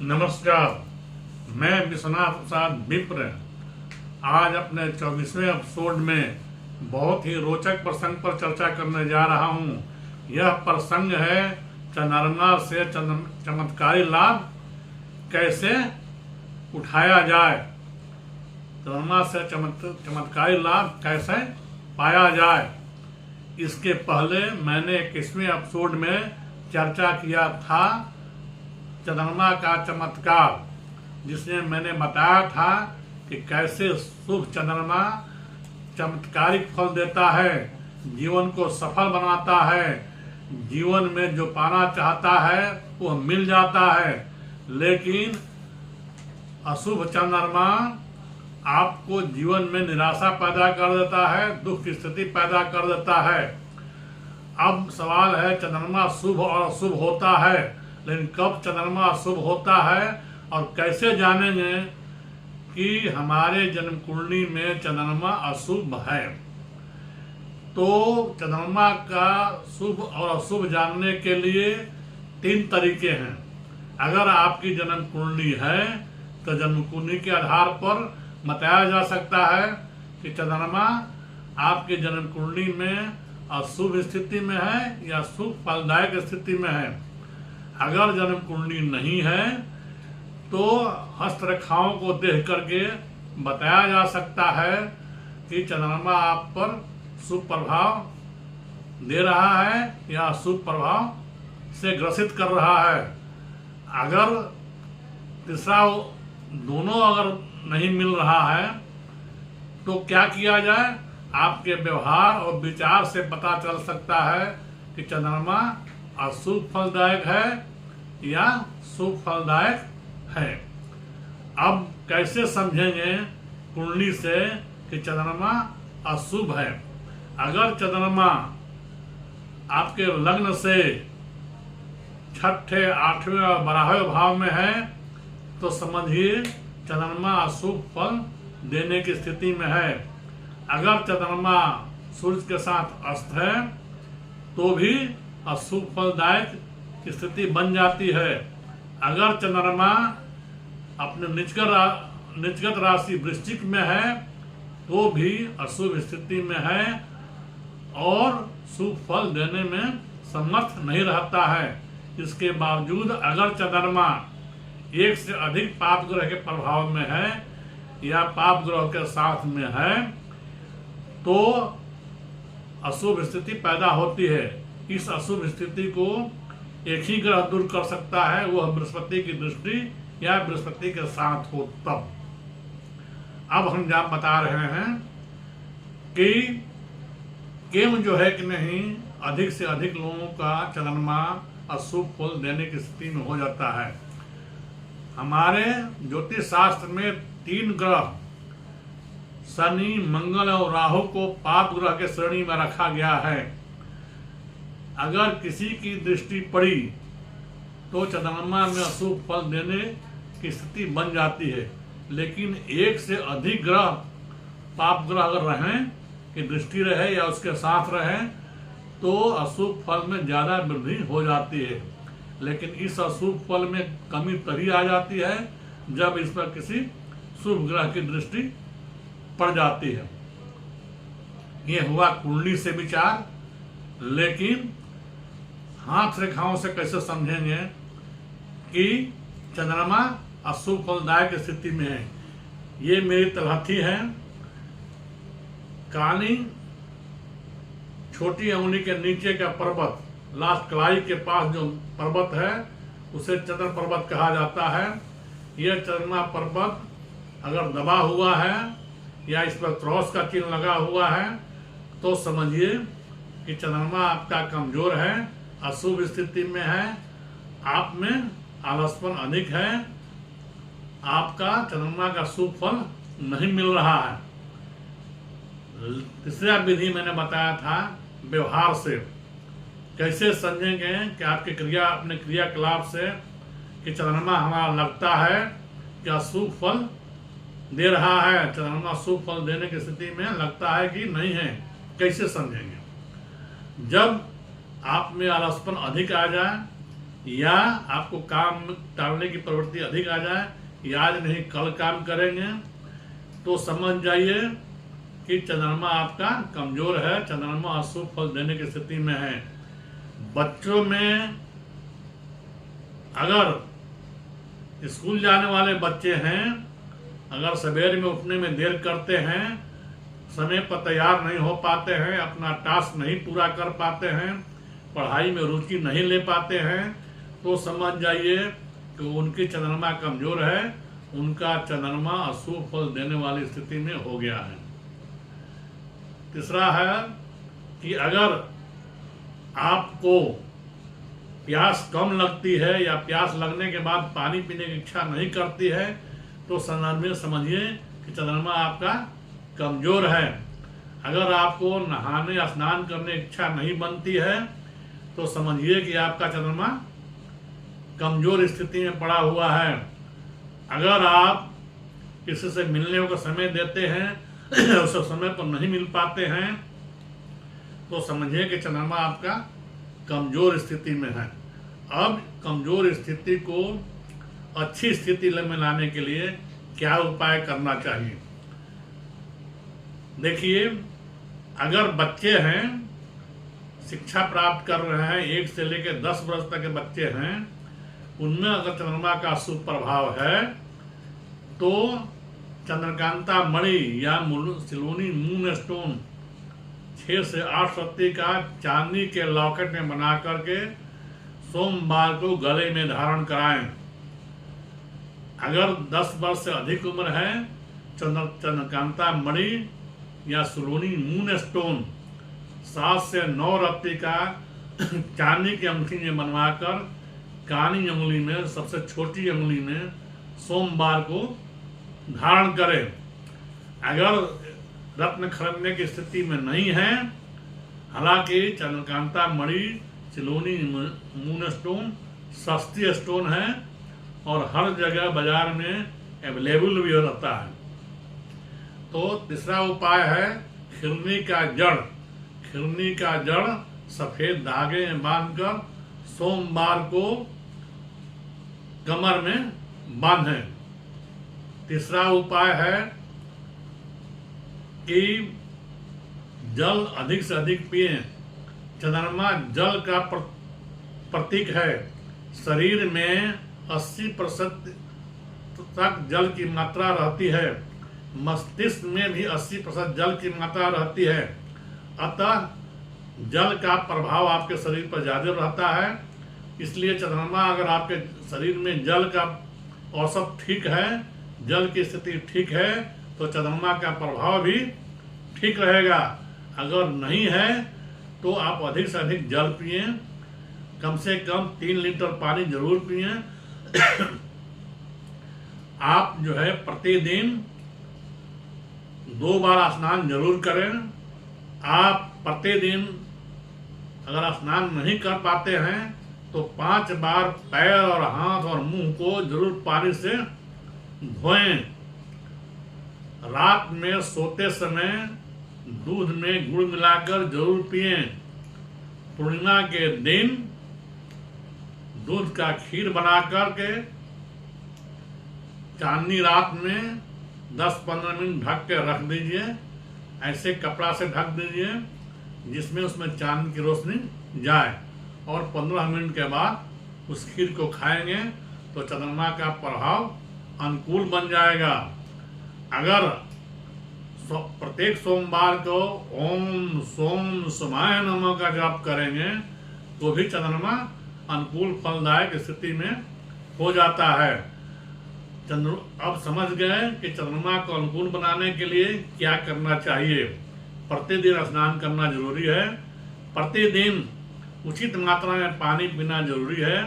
नमस्कार, मैं विश्वनाथ प्रसाद विप्र आज अपने 24वें एपिसोड में बहुत ही रोचक प्रसंग पर चर्चा करने जा रहा हूँ। यह प्रसंग है चंद्रमा से चमत्कारी लाभ कैसे उठाया जाए। चंद्रमा से चमत्कारी लाभ कैसे पाया जाए। इसके पहले मैंने 21वें एपिसोड में चर्चा किया था चंद्रमा का चमत्कार, जिसमें मैंने बताया था कि कैसे शुभ चंद्रमा चमत्कारिक फल देता है, जीवन को सफल बनाता है, जीवन में जो पाना चाहता है वह मिल जाता है। लेकिन अशुभ चंद्रमा आपको जीवन में निराशा पैदा कर देता है, दुख की स्थिति पैदा कर देता है। अब सवाल है, चंद्रमा शुभ और अशुभ होता है, लेकिन कब चंद्रमा अशुभ होता है और कैसे जानेंगे कि हमारे जन्म कुंडली में चंद्रमा अशुभ है। तो चंद्रमा का शुभ और अशुभ जानने के लिए 3 तरीके हैं। अगर आपकी जन्म कुंडली है तो जन्म कुंडली के आधार पर बताया जा सकता है कि चंद्रमा आपके जन्म कुंडली में अशुभ स्थिति में है या शुभ फलदायक स्थिति में है। अगर जन्म कुंडली नहीं है तो हस्तरेखाओं को देख करके बताया जा सकता है कि चंद्रमा आप पर शुभ प्रभाव दे रहा है या अशुभ प्रभाव से ग्रसित कर रहा है। अगर तीसरा दोनों अगर नहीं मिल रहा है तो क्या किया जाए। आपके व्यवहार और विचार से पता चल सकता है कि चंद्रमा अशुभ फलदायक है या शुभ फलदायक है। अब कैसे समझेंगे कुंडली से कि चंद्रमा अशुभ है। अगर चंद्रमा आपके लग्न से 6ठे, 8वें और 12वें भाव में है तो समझिए चंद्रमा अशुभ फल देने की स्थिति में है। अगर चंद्रमा सूर्य के साथ अस्त है तो भी अशुभ फलदायक स्थिति बन जाती है। अगर चंद्रमा अपने निजगत राशि वृश्चिक में है तो भी अशुभ स्थिति में है और शुभ फल देने में समर्थ नहीं रहता है। इसके बावजूद अगर चंद्रमा एक से अधिक पाप ग्रह के प्रभाव में है या पाप ग्रह के साथ में है तो अशुभ स्थिति पैदा होती है। इस अशुभ स्थिति को एक ही ग्रह दूर कर सकता है, वह बृहस्पति की दृष्टि या बृहस्पति के साथ हो तब। अब हम जब बता रहे हैं कि केम जो है कि नहीं, अधिक से अधिक लोगों का चंद्रमा अशुभ फल देने की स्थिति में हो जाता है। हमारे ज्योतिष शास्त्र में 3 ग्रह शनि, मंगल और राहु को पाप ग्रह के श्रेणी में रखा गया है। अगर किसी की दृष्टि पड़ी तो चंद्रमा में अशुभ फल देने की स्थिति बन जाती है। लेकिन एक से अधिक ग्रह पाप ग्रह अगर रहें कि दृष्टि रहे या उसके साथ रहे तो अशुभ फल में ज्यादा वृद्धि हो जाती है। लेकिन इस अशुभ फल में कमी तभी आ जाती है जब इस पर किसी शुभ ग्रह की दृष्टि पड़ जाती है। यह हुआ कुंडली से विचार। लेकिन हाथ रेखाओं से कैसे समझेंगे कि चंद्रमा अशुभ फलदायक स्थिति में है। ये मेरी तलहथी है। कानी छोटी अंगुली के नीचे का पर्वत, लास्ट कलाई के पास जो पर्वत है उसे चंद्र पर्वत कहा जाता है। यह चंद्रमा पर्वत अगर दबा हुआ है या इस पर क्रॉस का चिन्ह लगा हुआ है तो समझिए कि चंद्रमा आपका कमजोर है, अशुभ स्थिति में है, आप में आलसपन अधिक है, आपका चंद्रमा का शुभ फल नहीं मिल रहा है। तीसरा विधि मैंने बताया था व्यवहार से। कैसे समझेंगे कि आपके अपने क्रियाकलाप से कि चंद्रमा हमारा लगता है कि अशुभ फल दे रहा है, चंद्रमा शुभ फल देने की स्थिति में लगता है कि नहीं है। कैसे समझेंगे। जब आप में आलसपन अधिक आ जाए या आपको काम टालने की प्रवृत्ति अधिक आ जाए, या आज नहीं कल काम करेंगे, तो समझ जाइए कि चंद्रमा आपका कमजोर है, चंद्रमा अशुभ फल देने की स्थिति में है। बच्चों में अगर स्कूल जाने वाले बच्चे हैं, अगर सवेरे में उठने में देर करते हैं, समय पर तैयार नहीं हो पाते हैं, अपना टास्क नहीं पूरा कर पाते हैं, पढ़ाई में रुचि नहीं ले पाते हैं, तो समझ जाइए कि उनकी चंद्रमा कमजोर है, उनका चंद्रमा अशुभ फल देने वाली स्थिति में हो गया है। तीसरा है कि अगर आपको प्यास कम लगती है या प्यास लगने के बाद पानी पीने की इच्छा नहीं करती है, तो समझिए कि चंद्रमा आपका कमजोर है। अगर आपको नहाने स्नान करने की इच्छा नहीं बनती है, तो समझिए कि आपका चंद्रमा कमजोर स्थिति में पड़ा हुआ है। अगर आप किसी से मिलने का समय देते हैं उस समय पर नहीं मिल पाते हैं, तो समझिए कि चंद्रमा आपका कमजोर स्थिति में है। अब कमजोर स्थिति को अच्छी स्थिति में लाने के लिए क्या उपाय करना चाहिए? देखिए, अगर बच्चे हैं, शिक्षा प्राप्त कर रहे हैं, 1 से लेकर 10 वर्ष तक के बच्चे हैं, उनमें अगर चंद्रमा का शुभ प्रभाव है, तो चंद्रकांता मणि या सिलोनी मून स्टोन 6 से 8 रत्ती का चांदी के लॉकेट में बना करके सोमवार को गले में धारण कराएं। अगर 10 वर्ष से अधिक उम्र है, चंद्रकांता मणि या सिलोनी मून स्टोन 7 से 9 रत्ती का चांदी की अंगूठी में बनवाकर कानी अंगुली में, सबसे छोटी अंगुली में सोमवार को धारण करें। अगर रत्न खरीदने की स्थिति में नहीं है, हालांकि चंद्रकांता मणि सिलोनी मून स्टोन सस्ती स्टोन है और हर जगह बाजार में अवेलेबल भी रहता है। तो तीसरा उपाय है खिरनी का जड़। खिरनी का जड़ सफेद धागे में बांधकर सोमवार को कमर में बांधें। तीसरा उपाय है कि जल अधिक से अधिक पिएं। चंद्रमा जल का प्रतीक है। शरीर में 80% तक जल की मात्रा रहती है, मस्तिष्क में भी 80% जल की मात्रा रहती है। अतः जल का प्रभाव आपके शरीर पर ज्यादा रहता है। इसलिए चंद्रमा अगर आपके शरीर में जल का औसत ठीक है, जल की स्थिति ठीक है, तो चंद्रमा का प्रभाव भी ठीक रहेगा। अगर नहीं है तो आप अधिक से अधिक जल पिए, कम से कम 3 लीटर पानी जरूर पिए। आप जो है प्रतिदिन 2 बार स्नान जरूर करें। आप प्रतिदिन अगर स्नान नहीं कर पाते हैं तो 5 बार पैर और हाथ और मुंह को जरूर पानी से धोएं। रात में सोते समय दूध में गुड़ मिलाकर जरूर पिएं। पूर्णिमा के दिन दूध का खीर बना करके चांदनी रात में 10-15 मिनट ढक के रख दीजिए। ऐसे कपड़ा से ढक दीजिए जिसमें उसमें चांद की रोशनी जाए, और 15 मिनट के बाद उस खीर को खाएंगे तो चंद्रमा का प्रभाव अनुकूल बन जाएगा। अगर प्रत्येक सोमवार को ओम सोम सोमाय नमः का जाप करेंगे तो भी चंद्रमा अनुकूल फलदायक स्थिति में हो जाता है। अब समझ गए कि चंद्रमा को अनुकूल बनाने के लिए क्या करना चाहिए। प्रतिदिन स्नान करना जरूरी है। प्रतिदिन उचित मात्रा में पानी पीना जरूरी है।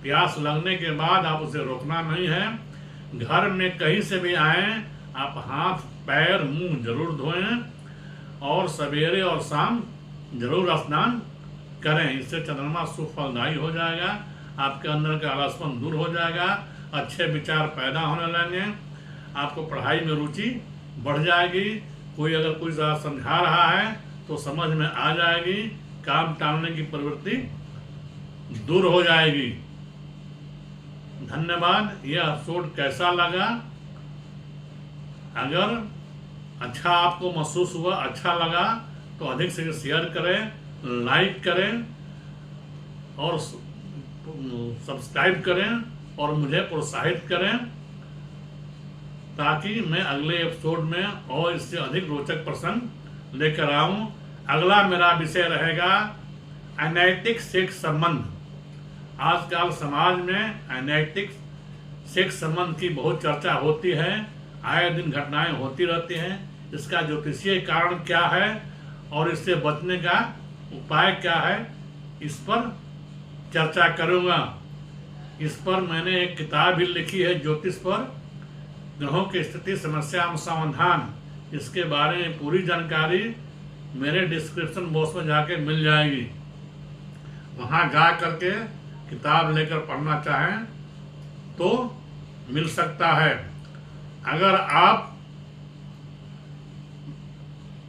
प्यास लगने के बाद आप उसे रोकना नहीं है। घर में कहीं से भी आए, आप हाथ पैर मुंह जरूर धोएं और सवेरे और शाम जरूर स्नान करें। इससे चंद्रमा शुभ फलदायी हो जाएगा। आपके अंदर का आलसपन दूर हो जाएगा, अच्छे विचार पैदा होने लगेंगे, आपको पढ़ाई में रुचि बढ़ जाएगी। कोई अगर कोई समझा रहा है तो समझ में आ जाएगी, काम टालने की प्रवृत्ति दूर हो जाएगी। धन्यवाद। यह एपिसोड कैसा लगा? अगर अच्छा आपको महसूस हुआ, अच्छा लगा, तो अधिक से शेयर करें, लाइक करें और सब्सक्राइब करें और मुझे प्रोत्साहित करें, ताकि मैं अगले एपिसोड में और इससे अधिक रोचक प्रसंग लेकर आऊं। अगला मेरा विषय रहेगा अनैतिक सेक्स संबंध। आजकल समाज में अनैतिक सेक्स संबंध की बहुत चर्चा होती है, आए दिन घटनाएं होती रहती हैं। इसका ज्योतिषीय कारण क्या है और इससे बचने का उपाय क्या है, इस पर चर्चा करूंगा। इस पर मैंने एक किताब भी लिखी है, ज्योतिष पर, ग्रहों की स्थिति, समस्या एवं समाधान। इसके बारे में पूरी जानकारी मेरे डिस्क्रिप्शन बॉक्स में जाके मिल जाएगी। वहां जा करके किताब लेकर पढ़ना चाहें तो मिल सकता है। अगर आप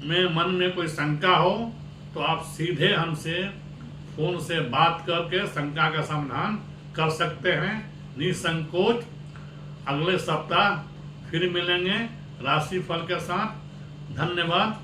में मन में कोई शंका हो तो आप सीधे हमसे फोन से बात करके शंका का समाधान कर सकते हैं निसंकोच। अगले सप्ताह फिर मिलेंगे राशिफल के साथ। धन्यवाद।